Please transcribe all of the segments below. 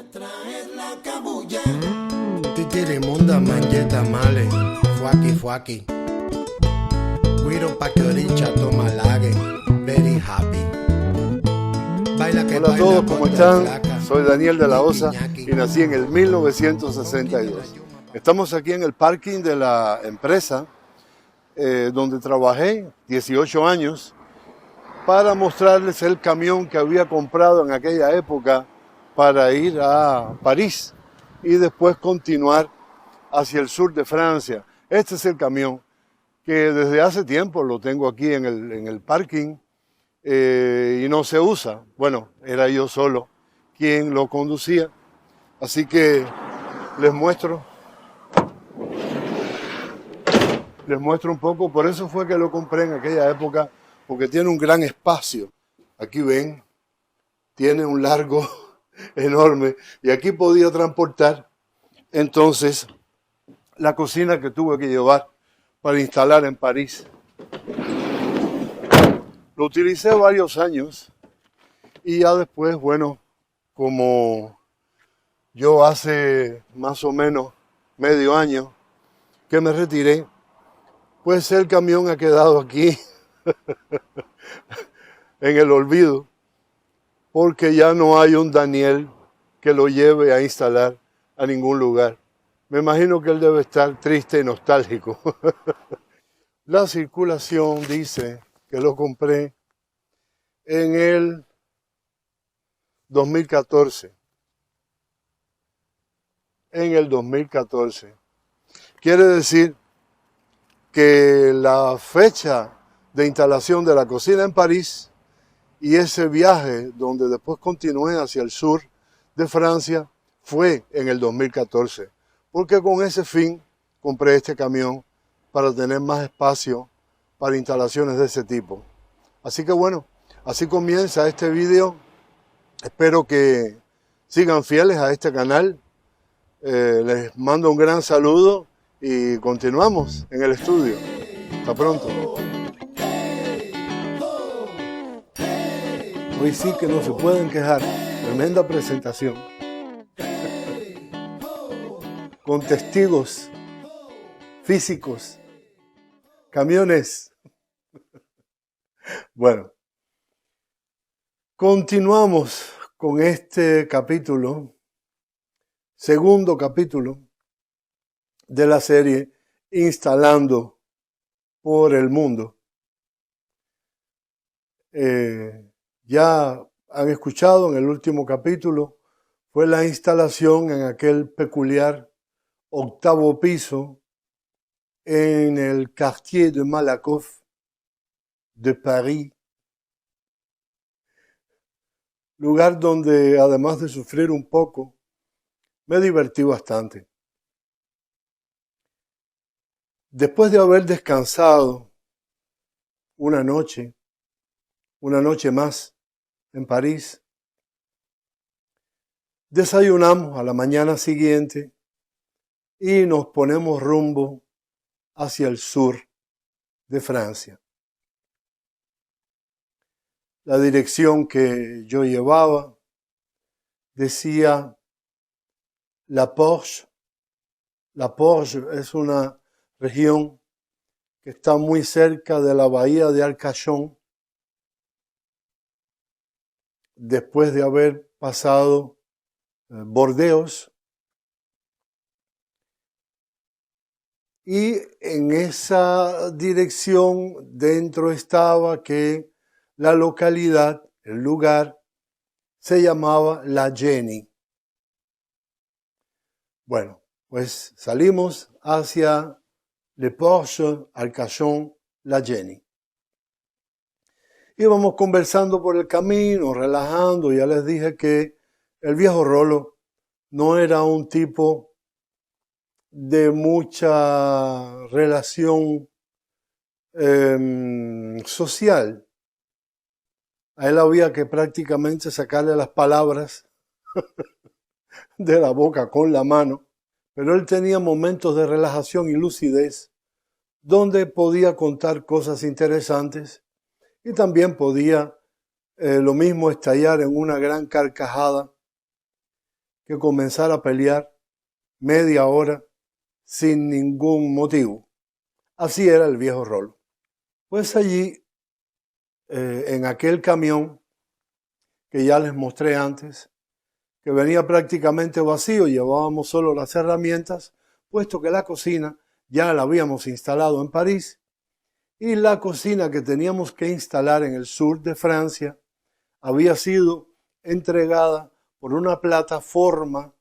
Traer la cabulla. Titirimunda manjeta male, fuaki fuaki. Guiro pa que oricha toma lague, very happy. Baila que Hola a baila todos, con ¿cómo la están? flaca. Soy Daniel de la Osa Ñaqui, y nací en el 1962. Estamos aquí en el parking de la empresa donde trabajé 18 años para mostrarles el camión que había comprado en aquella época para ir a París y después continuar hacia el sur de Francia. Este es el camión que desde hace tiempo lo tengo aquí en el parking y no se usa. Bueno, era yo solo quien lo conducía, así que les muestro un poco. Por eso fue que lo compré en aquella época, porque tiene un gran espacio. Aquí ven, tiene un largo enorme y aquí podía transportar entonces la cocina que tuve que llevar para instalar en París. Lo utilicé varios años y ya después, bueno, como yo hace más o menos medio año que me retiré, pues el camión ha quedado aquí en el olvido, porque ya no hay un Daniel que lo lleve a instalar a ningún lugar. Me imagino que él debe estar triste y nostálgico. La circulación dice que lo compré en el 2014. En el 2014. Quiere decir que la fecha de instalación de la cocina en París y ese viaje donde después continué hacia el sur de Francia fue en el 2014, porque con ese fin compré este camión para tener más espacio para instalaciones de ese tipo. Así que bueno, así comienza este video. Espero que sigan fieles a este canal. Les mando un gran saludo y continuamos en el estudio. Hasta pronto. Hoy sí que no se pueden quejar. Tremenda presentación. Con testigos físicos, camiones. Bueno, continuamos con este capítulo, segundo capítulo de la serie Instalando por el Mundo. Ya han escuchado en el último capítulo, fue la instalación en aquel peculiar octavo piso en el Quartier de Malakoff de París, lugar donde además de sufrir un poco, me divertí bastante. Después de haber descansado una noche más en París, desayunamos a la mañana siguiente y nos ponemos rumbo hacia el sur de Francia. La dirección que yo llevaba decía La Porche. La Porche es una región que está muy cerca de la bahía de Arcachon, después de haber pasado Bordeaux. Y en esa dirección dentro estaba que la localidad, el lugar, se llamaba La Jenny. Bueno, pues salimos hacia Le Porche, Arcachon, La Jenny. Íbamos conversando por el camino, relajando. Ya les dije que el viejo Rolo no era un tipo de mucha relación social. A él había que prácticamente sacarle las palabras de la boca con la mano, pero él tenía momentos de relajación y lucidez donde podía contar cosas interesantes y también podía lo mismo estallar en una gran carcajada que comenzar a pelear media hora sin ningún motivo. Así era el viejo Rolo. Pues allí, en aquel camión que ya les mostré antes, que venía prácticamente vacío, llevábamos solo las herramientas, puesto que la cocina ya la habíamos instalado en París, y la cocina que teníamos que instalar en el sur de Francia había sido entregada por una plataforma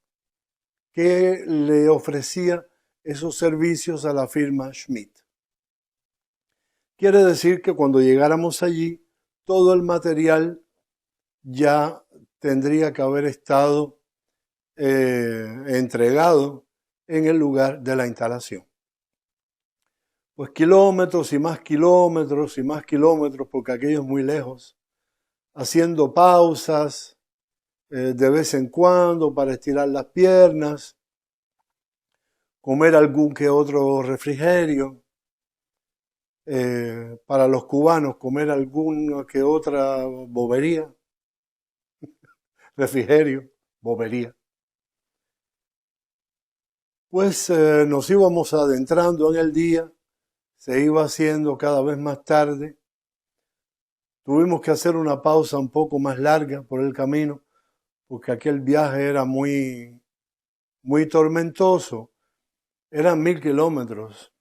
que le ofrecía esos servicios a la firma Schmidt. Quiere decir que cuando llegáramos allí, todo el material ya tendría que haber estado entregado en el lugar de la instalación. Pues kilómetros y más kilómetros y más kilómetros, porque aquello es muy lejos, haciendo pausas de vez en cuando para estirar las piernas, comer algún que otro refrigerio, para los cubanos comer alguna que otra bobería, refrigerio, bobería. Pues nos íbamos adentrando en el día, se iba haciendo cada vez más tarde. Tuvimos que hacer una pausa un poco más larga por el camino, porque aquel viaje era muy tormentoso. Eran 1000 kilómetros.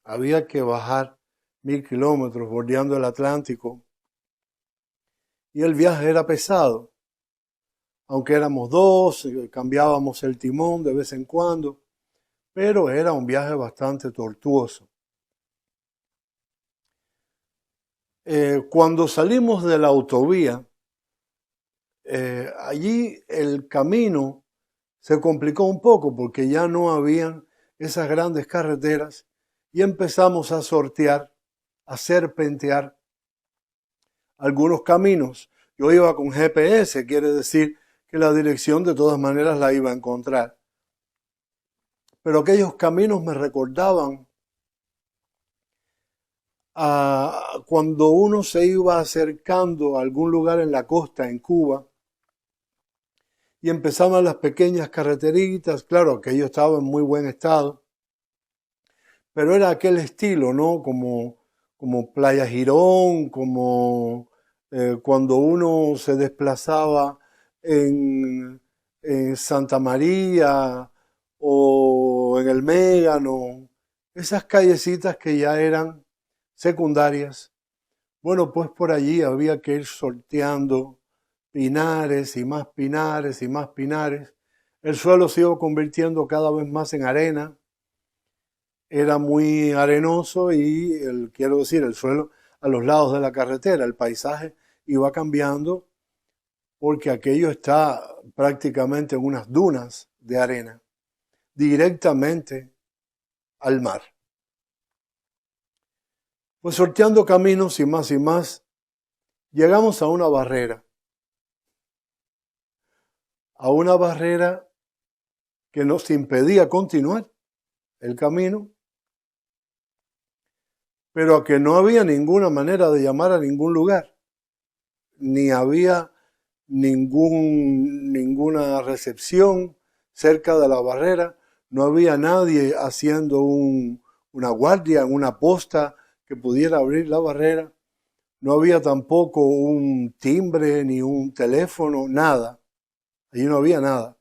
Había que bajar 1000 kilómetros bordeando el Atlántico. Y el viaje era pesado. Aunque éramos dos, cambiábamos el timón de vez en cuando, pero era un viaje bastante tortuoso. Cuando salimos de la autovía, allí el camino se complicó un poco porque ya no habían esas grandes carreteras y empezamos a sortear, a serpentear algunos caminos. Yo iba con GPS, quiere decir que la dirección de todas maneras la iba a encontrar. Pero aquellos caminos me recordaban a cuando uno se iba acercando a algún lugar en la costa, en Cuba, y empezaban las pequeñas carreteritas. Claro, aquello estaba en muy buen estado, pero era aquel estilo, ¿no? Como Playa Girón, como cuando uno se desplazaba en Santa María o en el Mégano, esas callecitas que ya eran secundarias. Bueno, pues por allí había que ir sorteando pinares y más pinares y más pinares. El suelo se iba convirtiendo cada vez más en arena. Era muy arenoso y, quiero decir, el suelo a los lados de la carretera, el paisaje iba cambiando porque aquello está prácticamente en unas dunas de arena, directamente al mar. Pues sorteando caminos y más, llegamos a una barrera que nos impedía continuar el camino, pero a que no había ninguna manera de llamar a ningún lugar, ni había ninguna recepción cerca de la barrera, no había nadie haciendo una guardia en una posta que pudiera abrir la barrera, no había tampoco un timbre ni un teléfono, nada, allí no había nada.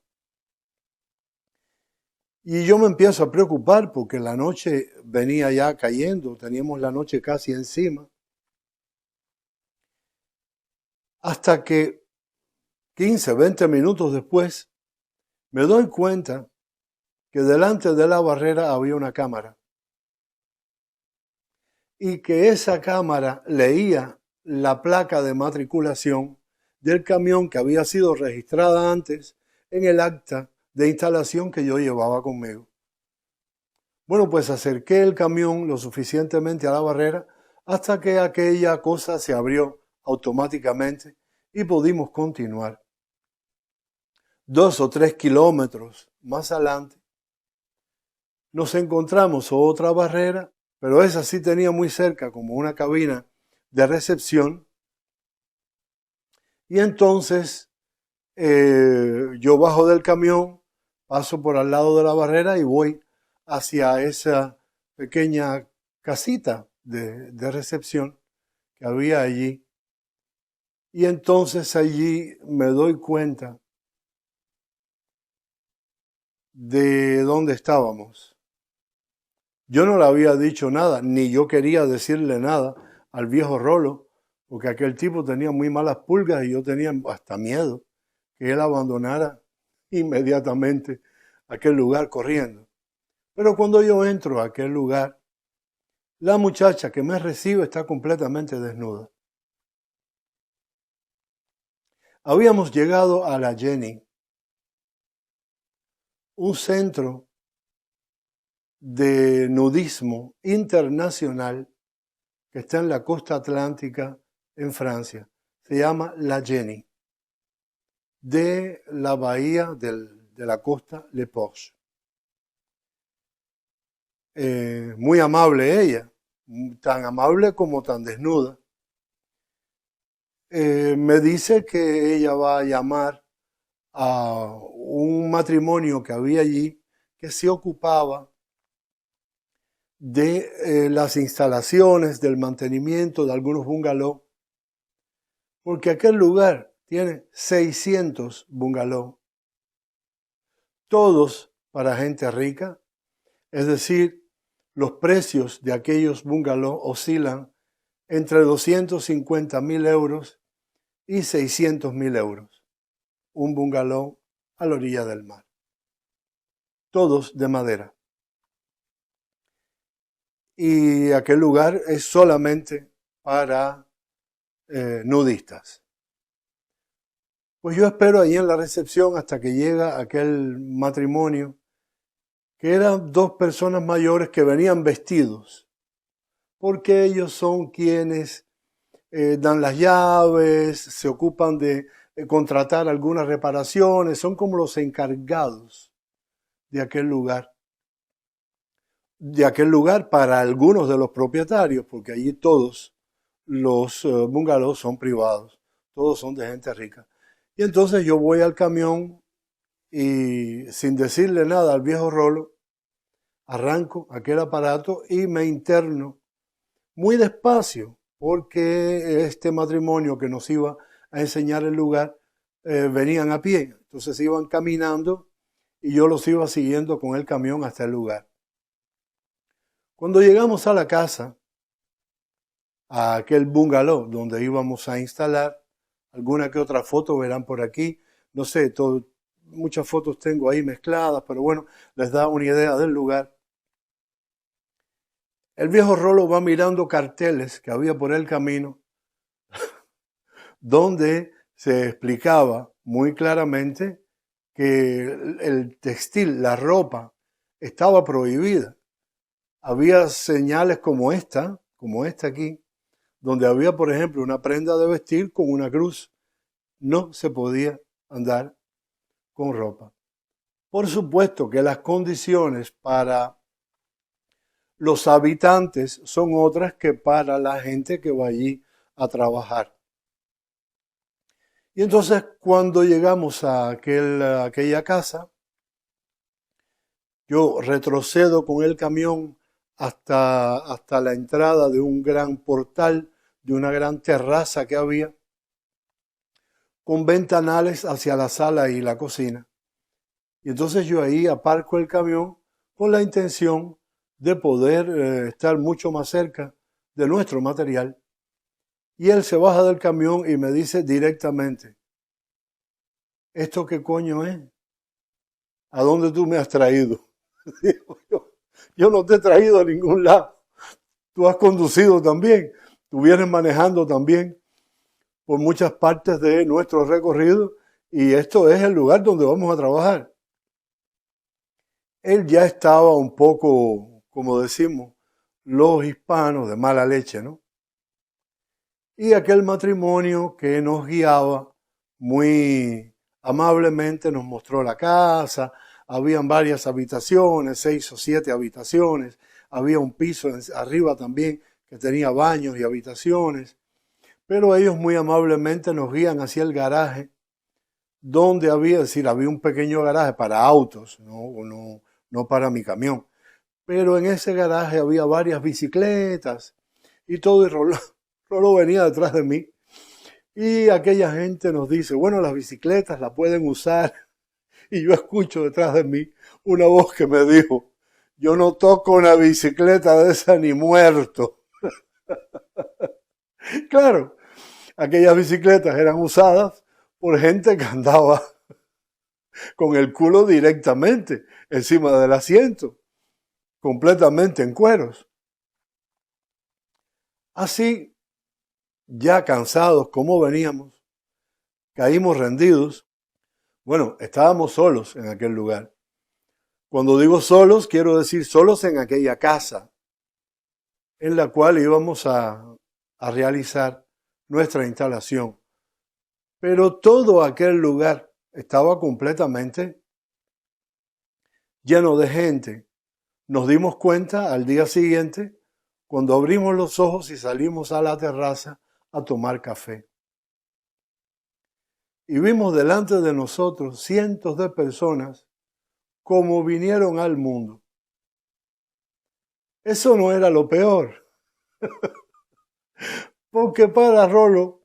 Y yo me empiezo a preocupar porque la noche venía ya cayendo, teníamos la noche casi encima. Hasta que 15, 20 minutos después, me doy cuenta que delante de la barrera había una cámara. Y que esa cámara leía la placa de matriculación del camión que había sido registrada antes en el acta de instalación que yo llevaba conmigo. Bueno, pues acerqué el camión lo suficientemente a la barrera hasta que aquella cosa se abrió automáticamente y pudimos continuar. 2 o 3 kilómetros más adelante nos encontramos otra barrera, pero esa sí tenía muy cerca como una cabina de recepción. Y entonces yo bajo del camión, paso por al lado de la barrera y voy hacia esa pequeña casita de recepción que había allí. Y entonces allí me doy cuenta de dónde estábamos. Yo no le había dicho nada, ni yo quería decirle nada al viejo Rolo, porque aquel tipo tenía muy malas pulgas y yo tenía hasta miedo que él abandonara inmediatamente aquel lugar corriendo. Pero cuando yo entro a aquel lugar, la muchacha que me recibe está completamente desnuda. Habíamos llegado a la Jenny, un centro de nudismo internacional que está en la costa atlántica en Francia. Se llama La Jenny, de la bahía de la costa Le Porche. Muy amable ella, tan amable como tan desnuda. Me dice que ella va a llamar a un matrimonio que había allí que se ocupaba de las instalaciones, del mantenimiento de algunos bungalows, porque aquel lugar tiene 600 bungalows, todos para gente rica, es decir, los precios de aquellos bungalows oscilan entre 250.000 euros y 600.000 euros, un bungalow a la orilla del mar, todos de madera. Y aquel lugar es solamente para nudistas. Pues yo espero ahí en la recepción hasta que llega aquel matrimonio, que eran dos personas mayores que venían vestidos, porque ellos son quienes dan las llaves, se ocupan de contratar algunas reparaciones, son como los encargados de aquel lugar. Para algunos de los propietarios, porque allí todos los bungalows son privados, todos son de gente rica. Y entonces yo voy al camión y sin decirle nada al viejo Rolo, arranco aquel aparato y me interno muy despacio, porque este matrimonio que nos iba a enseñar el lugar venían a pie, entonces iban caminando y yo los iba siguiendo con el camión hasta el lugar. Cuando llegamos a la casa, a aquel bungalow donde íbamos a instalar, alguna que otra foto verán por aquí, no sé, muchas fotos tengo ahí mezcladas, pero bueno, les da una idea del lugar. El viejo Rolo va mirando carteles que había por el camino, donde se explicaba muy claramente que el textil, la ropa, estaba prohibida. Había señales como esta aquí, donde había, por ejemplo, una prenda de vestir con una cruz. No se podía andar con ropa. Por supuesto que las condiciones para los habitantes son otras que para la gente que va allí a trabajar. Y entonces cuando llegamos a aquella casa, yo retrocedo con el camión hasta la entrada de un gran portal, de una gran terraza que había, con ventanales hacia la sala y la cocina. Y entonces yo ahí aparco el camión con la intención de poder estar mucho más cerca de nuestro material. Y él se baja del camión y me dice directamente, ¿esto qué coño es? ¿A dónde tú me has traído? Yo no te he traído a ningún lado. Tú has conducido también. Tú vienes manejando también por muchas partes de nuestro recorrido y esto es el lugar donde vamos a trabajar. Él ya estaba un poco, como decimos, los hispanos de mala leche, ¿no? Y aquel matrimonio que nos guiaba muy amablemente nos mostró la casa. Habían varias habitaciones, 6 o 7 habitaciones. Había un piso arriba también que tenía baños y habitaciones. Pero ellos muy amablemente nos guían hacia el garaje, donde había, es decir, había un pequeño garaje para autos, no para mi camión. Pero en ese garaje había varias bicicletas y todo, y Rolo venía detrás de mí. Y aquella gente nos dice, bueno, las bicicletas las pueden usar. Y yo escucho detrás de mí una voz que me dijo, yo no toco una bicicleta de esa ni muerto. Claro, aquellas bicicletas eran usadas por gente que andaba con el culo directamente encima del asiento, completamente en cueros. Así, ya cansados como veníamos, caímos rendidos. Bueno, estábamos solos en aquel lugar. Cuando digo solos, quiero decir solos en aquella casa en la cual íbamos a realizar nuestra instalación. Pero todo aquel lugar estaba completamente lleno de gente. Nos dimos cuenta al día siguiente cuando abrimos los ojos y salimos a la terraza a tomar café. Y vimos delante de nosotros cientos de personas como vinieron al mundo. Eso no era lo peor. Porque para Rolo,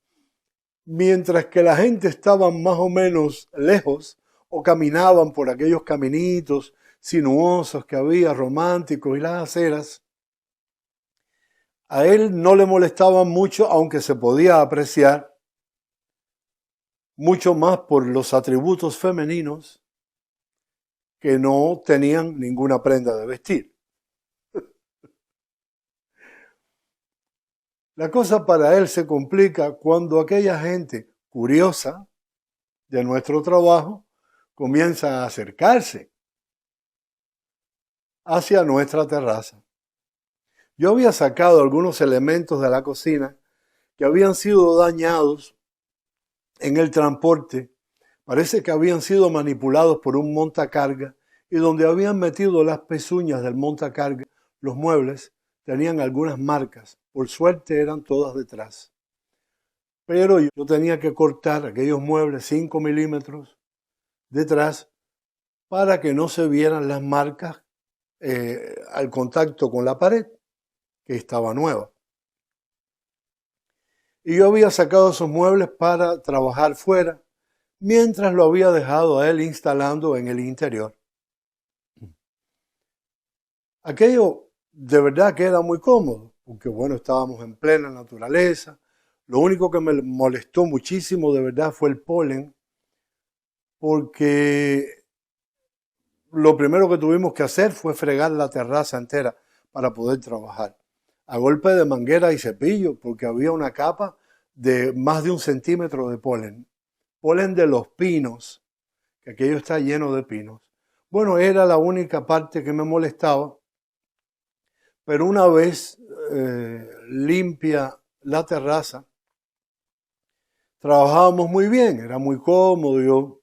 mientras que la gente estaba más o menos lejos o caminaban por aquellos caminitos sinuosos que había, románticos y las aceras, a él no le molestaban mucho, aunque se podía apreciar mucho más por los atributos femeninos que no tenían ninguna prenda de vestir. La cosa para él se complica cuando aquella gente curiosa de nuestro trabajo comienza a acercarse hacia nuestra terraza. Yo había sacado algunos elementos de la cocina que habían sido dañados en el transporte. Parece que habían sido manipulados por un montacarga y donde habían metido las pezuñas del montacarga, los muebles tenían algunas marcas. Por suerte eran todas detrás. Pero yo tenía que cortar aquellos muebles 5 milímetros detrás para que no se vieran las marcas al contacto con la pared, que estaba nueva. Y yo había sacado esos muebles para trabajar fuera, mientras lo había dejado a él instalando en el interior. Aquello de verdad que era muy cómodo, porque bueno, estábamos en plena naturaleza. Lo único que me molestó muchísimo de verdad fue el polen, porque lo primero que tuvimos que hacer fue fregar la terraza entera para poder trabajar, a golpe de manguera y cepillo, porque había una capa de más de 1 centímetro de polen. Polen de los pinos, que aquello está lleno de pinos. Bueno, era la única parte que me molestaba, pero una vez limpia la terraza, trabajábamos muy bien, era muy cómodo, yo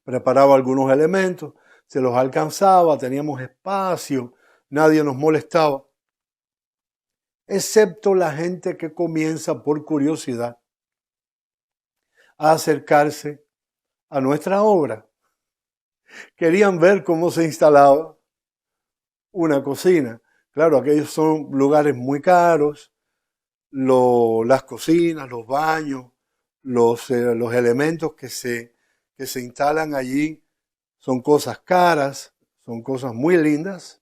preparaba algunos elementos, se los alcanzaba, teníamos espacio, nadie nos molestaba, excepto la gente que comienza por curiosidad a acercarse a nuestra obra. Querían ver cómo se instalaba una cocina. Claro, aquellos son lugares muy caros, las cocinas, los baños, los elementos que se instalan allí son cosas caras, son cosas muy lindas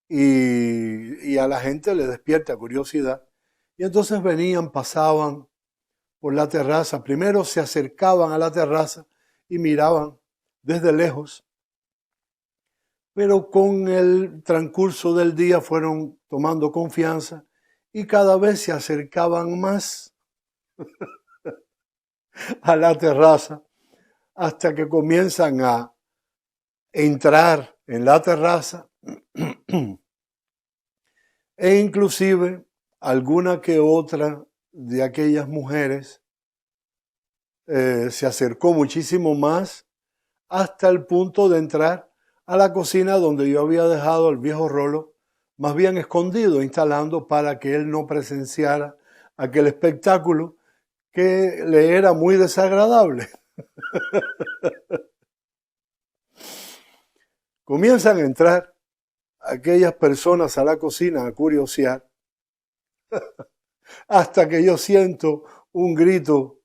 y a la gente le despierta curiosidad. Y entonces venían, pasaban por la terraza, primero se acercaban a la terraza y miraban desde lejos, pero con el transcurso del día fueron tomando confianza y cada vez se acercaban más a la terraza hasta que comienzan a entrar en la terraza e inclusive alguna que otra de aquellas mujeres se acercó muchísimo más hasta el punto de entrar a la cocina donde yo había dejado al viejo Rolo más bien escondido, instalando para que él no presenciara aquel espectáculo que le era muy desagradable. Comienzan a entrar aquellas personas a la cocina a curiosear, hasta que yo siento un grito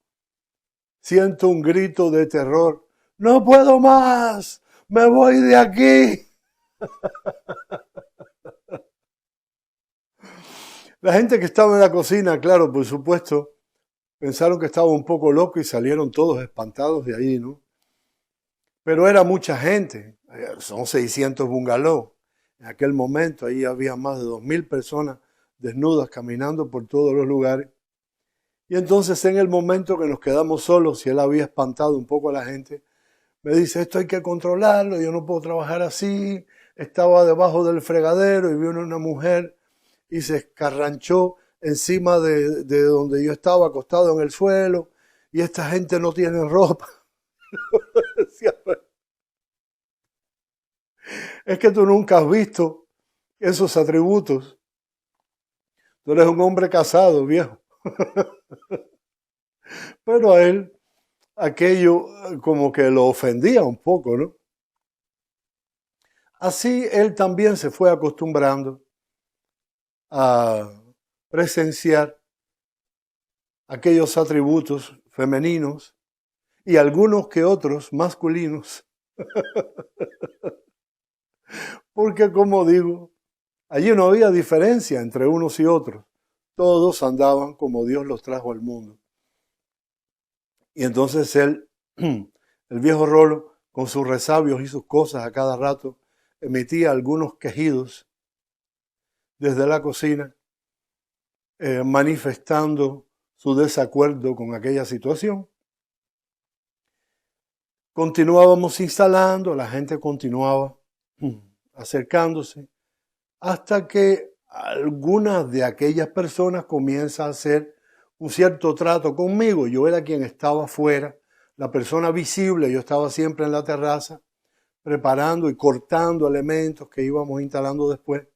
de terror. ¡No puedo más! ¡Me voy de aquí! La gente que estaba en la cocina, claro, por supuesto, pensaron que estaba un poco loco y salieron todos espantados de ahí, ¿no? Pero era mucha gente, son 600 bungalows. En aquel momento ahí había más de 2000 personas desnudas caminando por todos los lugares. Y entonces en el momento que nos quedamos solos, y él había espantado un poco a la gente, me dice, esto hay que controlarlo, yo no puedo trabajar así. Estaba debajo del fregadero y vino una mujer y se escarranchó encima de donde yo estaba acostado en el suelo, y esta gente no tiene ropa. Decía, es que tú nunca has visto esos atributos. Tú eres un hombre casado, viejo. Pero a él aquello como que lo ofendía un poco, ¿no? Así él también se fue acostumbrando a presenciar aquellos atributos femeninos y algunos que otros masculinos. Porque, como digo, allí no había diferencia entre unos y otros. Todos andaban como Dios los trajo al mundo. Y entonces él, el viejo Rolo, con sus resabios y sus cosas a cada rato, emitía algunos quejidos desde la cocina, manifestando su desacuerdo con aquella situación. Continuábamos instalando, la gente continuaba acercándose, hasta que algunas de aquellas personas comienzan a hacer un cierto trato conmigo. Yo era quien estaba afuera, la persona visible, yo estaba siempre en la terraza, preparando y cortando elementos que íbamos instalando después.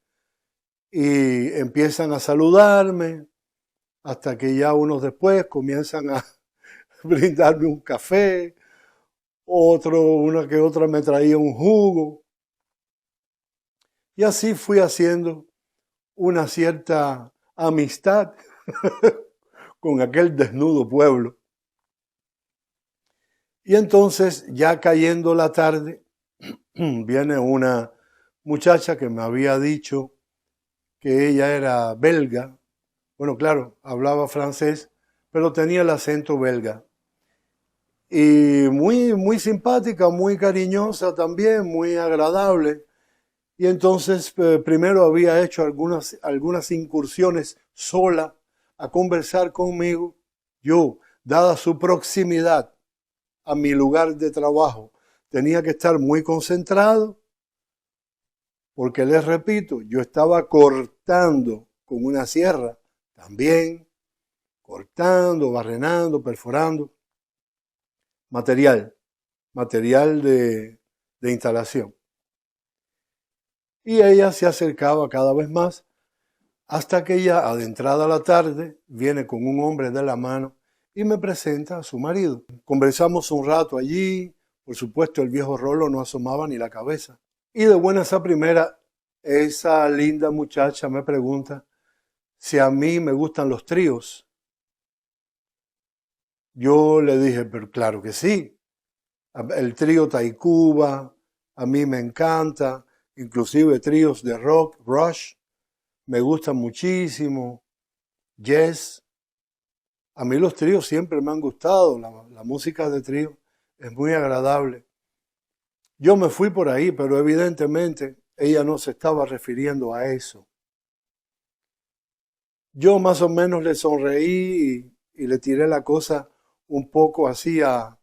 Y empiezan a saludarme, hasta que ya unos después comienzan a brindarme un café, una que otra me traía un jugo. Y así fui haciendo una cierta amistad con aquel desnudo pueblo. Y entonces, ya cayendo la tarde, viene una muchacha que me había dicho que ella era belga. Bueno, claro, hablaba francés, pero tenía el acento belga. Y muy simpática, muy cariñosa también, muy agradable. Y entonces primero había hecho algunas incursiones sola a conversar conmigo. Yo, dada su proximidad a mi lugar de trabajo, tenía que estar muy concentrado, porque les repito, yo estaba cortando con una sierra también, cortando, barrenando, perforando, material de instalación. Y ella se acercaba cada vez más, hasta que ya, adentrada la tarde, viene con un hombre de la mano y me presenta a su marido. Conversamos un rato allí, por supuesto el viejo Rolo no asomaba ni la cabeza. Y de buenas a primera, esa linda muchacha me pregunta si a mí me gustan los tríos. Yo le dije, pero claro que sí. El trío Taikuba, a mí me encanta. Inclusive tríos de rock, Rush, me gustan muchísimo. Yes. A mí los tríos siempre me han gustado. La música de trío es muy agradable. Yo me fui por ahí, pero evidentemente ella no se estaba refiriendo a eso. Yo más o menos le sonreí y le tiré la cosa un poco así a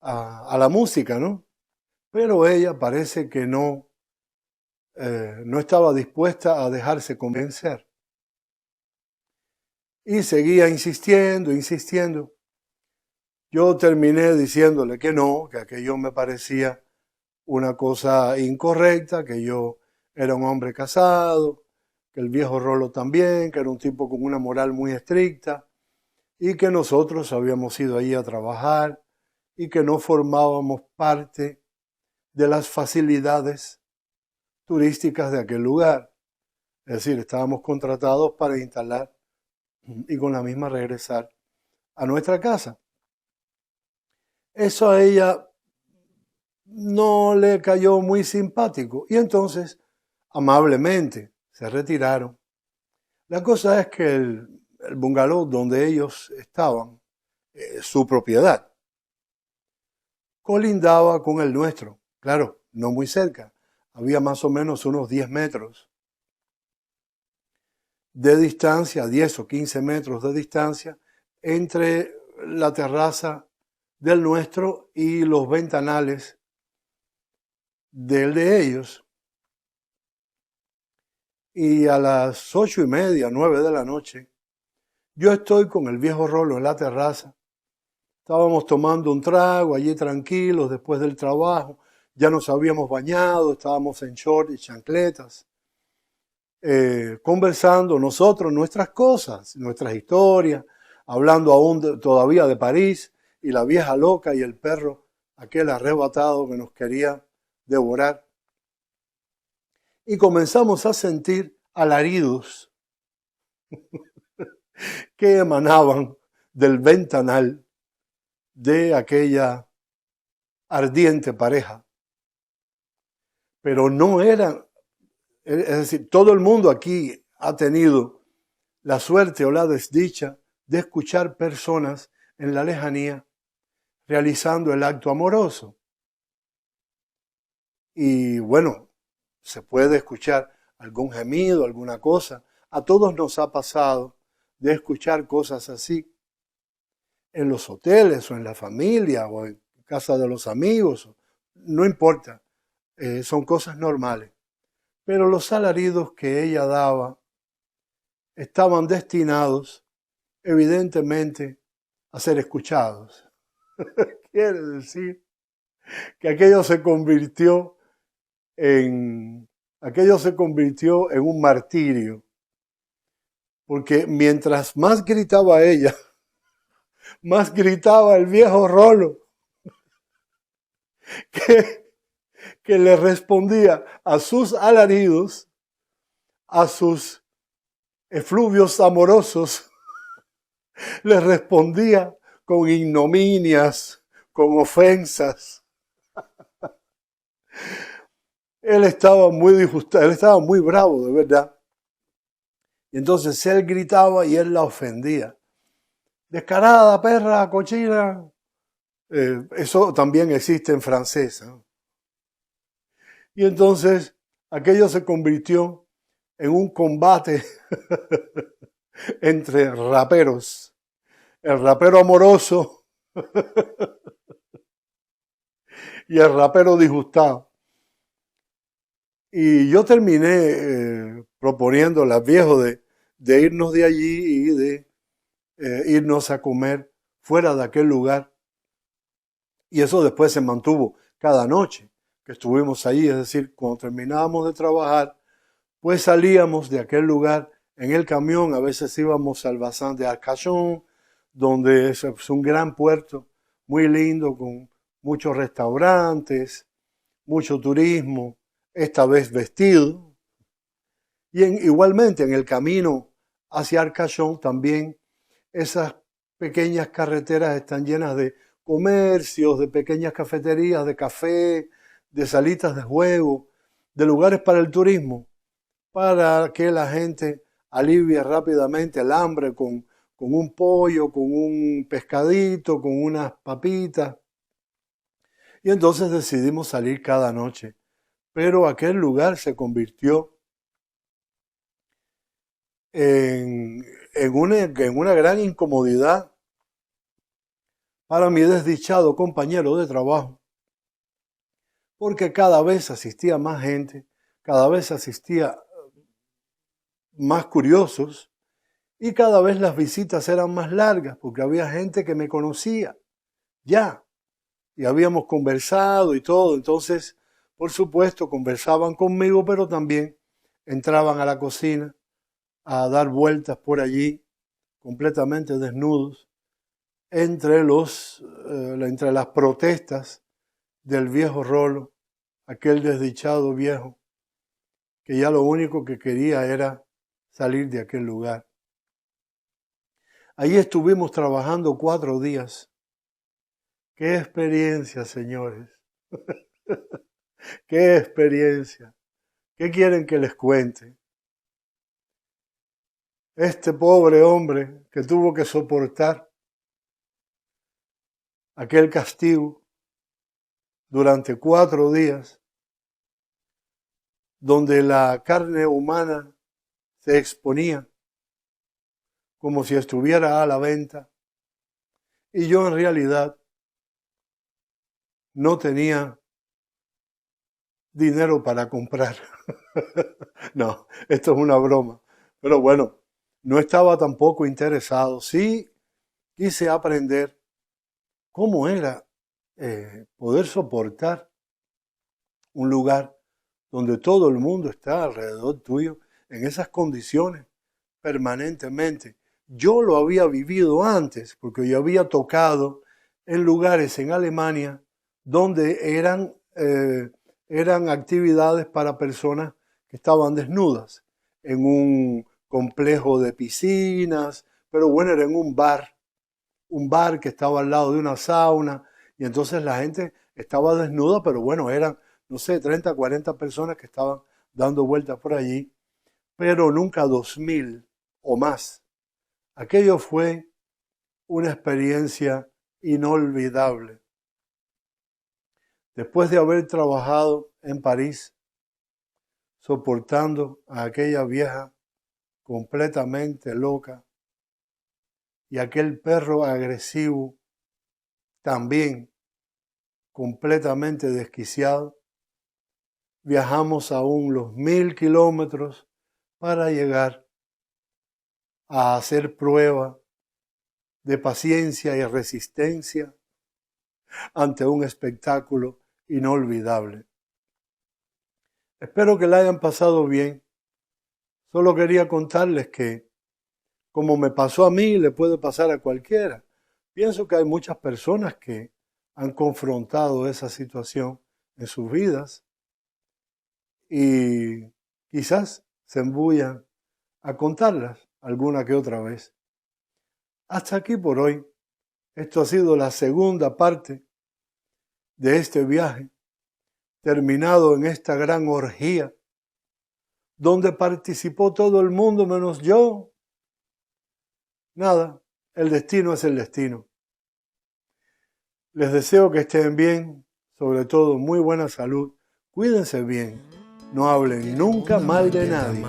la música, ¿no? Pero ella parece que no estaba dispuesta a dejarse convencer. Y seguía insistiendo. Yo terminé diciéndole que no, que aquello me parecía una cosa incorrecta, que yo era un hombre casado, que el viejo Rolo también, que era un tipo con una moral muy estricta. y que nosotros habíamos ido ahí a trabajar y que no formábamos parte de las facilidades turísticas de aquel lugar. Es decir, estábamos contratados para instalar y con la misma regresar a nuestra casa. Eso a ella no le cayó muy simpático y entonces amablemente se retiraron. La cosa es que el bungalow donde ellos estaban, su propiedad, colindaba con el nuestro. Claro, no muy cerca. Había más o menos unos 10 metros de distancia, 10 o 15 metros de distancia, entre la terraza del nuestro y los ventanales del de ellos. Y a las 8:30, 9 de la noche, yo estoy con el viejo Rolo en la terraza. Estábamos tomando un trago allí tranquilos después del trabajo. Ya nos habíamos bañado, estábamos en short y chancletas. Conversando nosotros nuestras cosas, nuestras historias, hablando aún todavía de París y la vieja loca y el perro, aquel arrebatado que nos quería devorar. Y comenzamos a sentir alaridos que emanaban del ventanal de aquella ardiente pareja. Pero no eran, es decir, todo el mundo aquí ha tenido la suerte o la desdicha de escuchar personas en la lejanía realizando el acto amoroso. Y bueno, se puede escuchar algún gemido, alguna cosa. A todos nos ha pasado de escuchar cosas así en los hoteles o en la familia o en casa de los amigos. No importa, son cosas normales. Pero los alaridos que ella daba estaban destinados, evidentemente, a ser escuchados. Quiere decir que aquello se convirtió en un martirio. Porque mientras más gritaba ella, más gritaba el viejo Rolo, que le respondía a sus alaridos, a sus efluvios amorosos, le respondía con ignominias, con ofensas. Él estaba muy disgustado, él estaba muy bravo, de verdad. Y entonces él gritaba y él la ofendía. Descarada, perra, cochina. Eso también existe en francés, ¿no? Y entonces aquello se convirtió en un combate entre raperos. El rapero amoroso y el rapero disgustado. Y yo terminé proponiéndole al viejo de irnos de allí y de irnos a comer fuera de aquel lugar. Y eso después se mantuvo cada noche que estuvimos allí. Es decir, cuando terminábamos de trabajar, pues salíamos de aquel lugar en el camión. A veces íbamos al Bassin de Arcachon, donde es un gran puerto muy lindo con muchos restaurantes, mucho turismo, esta vez vestido. Y igualmente en el camino hacia Arcachon también esas pequeñas carreteras están llenas de comercios, de pequeñas cafeterías, de café, de salitas de juego, de lugares para el turismo, para que la gente alivie rápidamente el hambre con un pollo, con un pescadito, con unas papitas. Y entonces decidimos salir cada noche. Pero aquel lugar se convirtió en una gran incomodidad para mi desdichado compañero de trabajo, porque cada vez asistía más gente, cada vez asistía más curiosos y cada vez las visitas eran más largas, porque había gente que me conocía ya y habíamos conversado y todo. Entonces, por supuesto, conversaban conmigo, pero también entraban a la cocina a dar vueltas por allí, completamente desnudos, entre las protestas del viejo Rolo, aquel desdichado viejo, que ya lo único que quería era salir de aquel lugar. Allí estuvimos trabajando 4 días. ¡Qué experiencia, señores! ¡Qué experiencia! ¿Qué quieren que les cuente? Este pobre hombre que tuvo que soportar aquel castigo durante 4 días, donde la carne humana se exponía como si estuviera a la venta, y yo en realidad no tenía dinero para comprar. No, esto es una broma. Pero bueno, no estaba tampoco interesado. Sí quise aprender cómo era poder soportar un lugar donde todo el mundo está alrededor tuyo en esas condiciones permanentemente. Yo lo había vivido antes porque yo había tocado en lugares en Alemania donde eran actividades para personas que estaban desnudas, en un complejo de piscinas, pero bueno, era en un bar que estaba al lado de una sauna, y entonces la gente estaba desnuda, pero bueno, eran, no sé, 30, 40 personas que estaban dando vueltas por allí, pero nunca 2000 o más. Aquello fue una experiencia inolvidable. Después de haber trabajado en París, soportando a aquella vieja completamente loca y aquel perro agresivo también completamente desquiciado, viajamos aún los 1000 kilómetros para llegar a hacer prueba de paciencia y resistencia ante un espectáculo inolvidable. Espero que la hayan pasado bien. Solo quería contarles que, como me pasó a mí, le puede pasar a cualquiera. Pienso que hay muchas personas que han confrontado esa situación en sus vidas y quizás se embullan a contarlas alguna que otra vez. Hasta aquí por hoy. Esto ha sido la segunda parte de este viaje, terminado en esta gran orgía, donde participó todo el mundo menos yo. Nada, el destino es el destino. Les deseo que estén bien, sobre todo muy buena salud. Cuídense bien, no hablen nunca mal de nadie.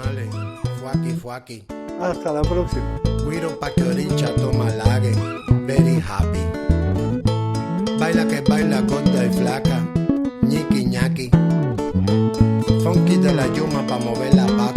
Fuaki. Hasta la próxima. Guido pa' que orincha toma lague, very happy. Baila que baila gorda y flaca, ñiqui ñaqui. Funky de la yuma pa' mover la pata.